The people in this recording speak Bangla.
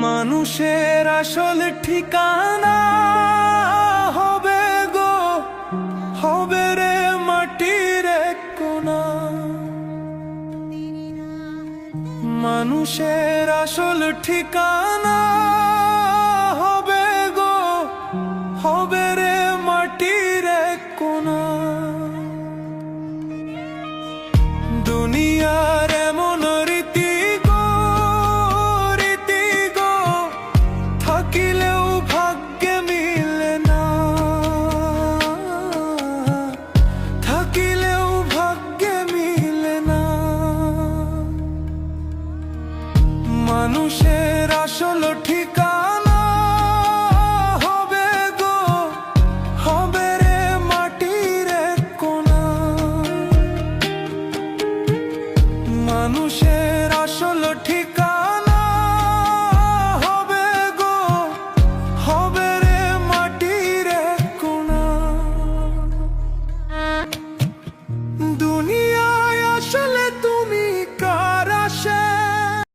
মানুষের আসল ঠিকানা হবে গো, হবে রে মাটির এক কোণা। মানুষের আসল ঠিকানা